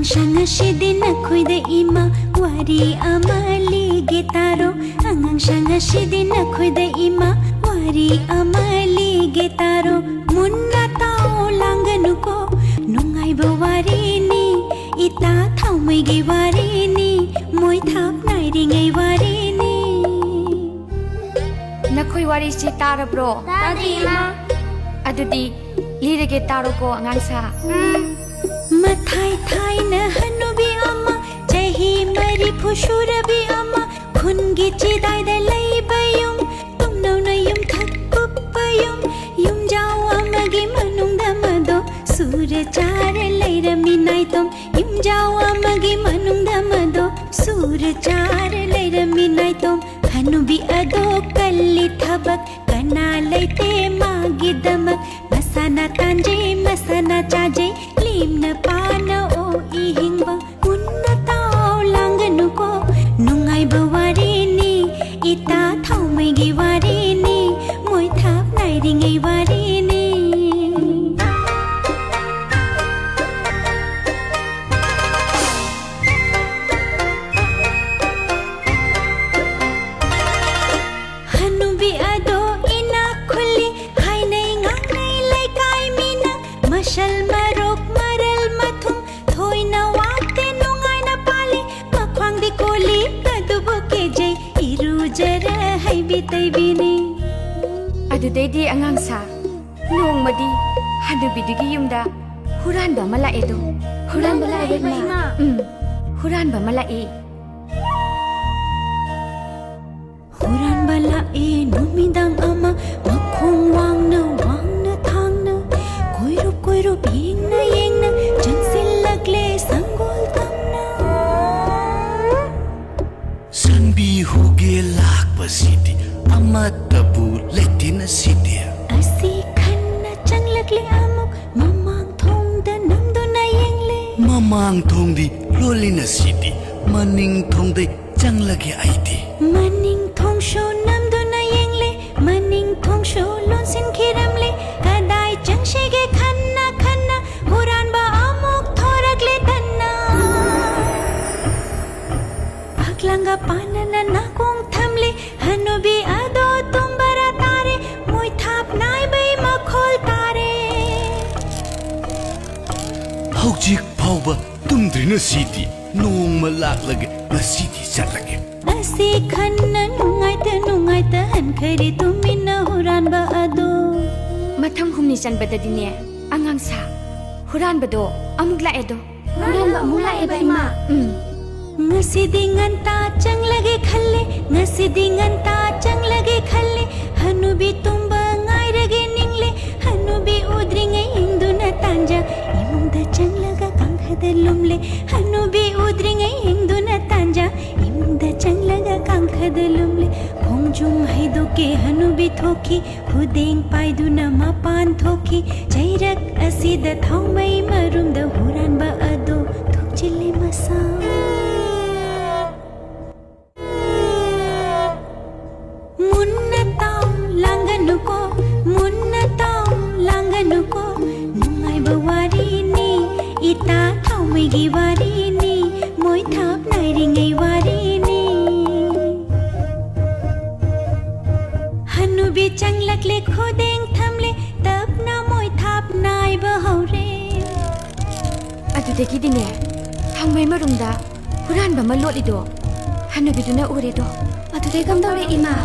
Angang shidi na kuida ima wari amali getaro. Angang shidi na kuida ima wari amali getaro. Munna tao langanu ko nungai bawari ni ita thau mai ge wari ni moi thap nai ri ngai wari ni. Nakoi wari si tara bro. Tadi ma. Adudi lire ge taro ko angang sa. Mathai thai na hanubi ama chahi mari phushurabi ama khungi chidai da lai bayum tum nau na yum thak pup bayum yum jaw amagi manung da mado sur char lai rami nai tum yum jaw amagi manung da mado sur char lai rami nai tum hanubi ado kalli thabak kana lai te magi damak masana tanje masana chaje limna pana o ihingba munna tao langanu ko nungai bawari ni ita thau mai gi wari ni moi thap nai ri ngai wari ni. Hanubi ado ina khuli hai nai ngang nai lai kai mina mashal marok maral mathum thoi na wate nungai na pali makhwang di koli kadubo ke jai iru jara hai bitai bini. Adudai di angang sa nong madi hanubi dugi yumda huran ba mala edo. Huran bala e ma. Huran ba mala e. Huran bala e numidang ama makhong wang na thang na koi rup yeng na jansil lagle sangol tam na. Sanbi hoge lak basidi amatabu letina sidi. Asi khanna chang lagle amuk mamang thong da nam do na yeng le. Mamang thong di lolina sidi maning thong de chang lage aidi. Maning thong sho nam do na yeng le maning thong sho lon sin khiram le kadai chang shege khanna huran ba amuk thorak le tanna. Paklanga panana na kong thamle hanubi ado tumbara tare moi thap nai bai makhol tare. Haujik phauba tumdrina sidi nongma laklage nasidi chatlage. Asi khanna nungai ta han khari tumina huran ba ado. Mathang humni chan badadine angang sa huran bado amuk la edo. Huran ba mula e ba ma. Ngasidi nganta chang lage khalle ngasidi nganta chang lage khalle hanubi tumba ngai rage ningle hanubi udringe induna tanja imunda chang laga kankhada lumle hanubi udringe induna tanja imunda chang laga kankhada lumle phongjum haido ke hanubi thoki hudeng paiduna mapan thoki jairak asida thaumai marum da huran ba ado thukchile masa. Munna tao langanu ko nungai bawari ni ita thau mai gi wari ni moi thap nai ri ngai wari ni. Hanubi chang lakle khodeng thamle tap na moi thap nai ba haure. Adudagi dine thangmai marumda huran ba malot ido hanubi duna ure do. Adudai kam dore ima.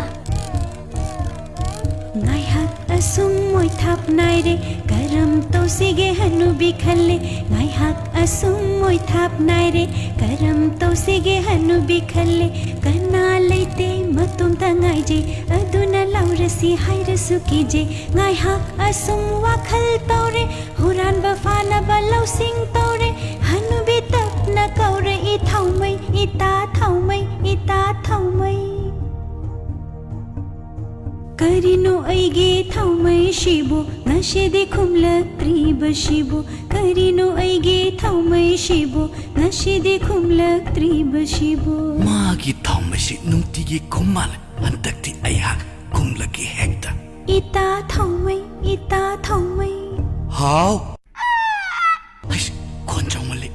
Ngai hak asum moi thap nai re karam to sige hanubi khalle ngai hak asum moi thap nai re karam to sige hanubi khalle kana leite matum ta ngai je aduna laurasi haira suki je ngai hak asum wa khal tore huran ba fana ba lau sing tore hanubi tap na kaure I thau mai ita thau mai Karino aige thaumai shibu ngashidi khumlak triba shibu Karino aige thaumai shibu ngashidi khumlak triba shibu Magi thaumasi nungtigi kumal hantakti ayha kumlagi hekta Ita thaumai How? Aish konjong mali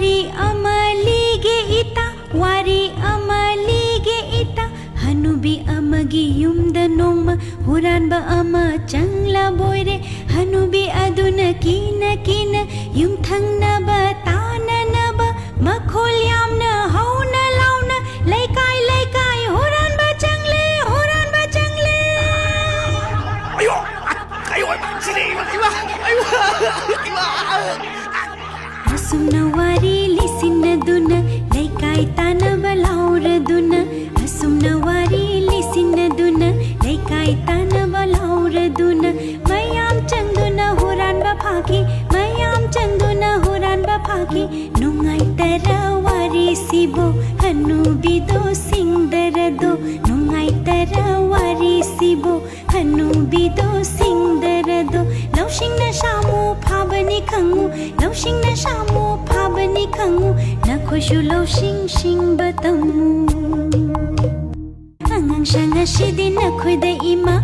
wari amalige ita wari amalige ita hanubi amagi yumda noma huranba ama changla boire hanubi aduna kina kina yum thangna ba tana na ba makhol yamna hauna launa laikai laikai huranba changle Ayo! Ayo! Sini! asumna wari lisinna duna laikai tanaba laura duna asumna wari lisinna duna laikai tanaba laura duna mayam changduna huranba phaki mayam changduna huranba phaki nungai tara wari sibo hanubi do singdara do nungai tara wari sibo hanubi do singdara do laushing na shamu phabani khangu laushing na shamu phabani khangu na khoshu laushing shing batamu angang shanga shidi na khoida ima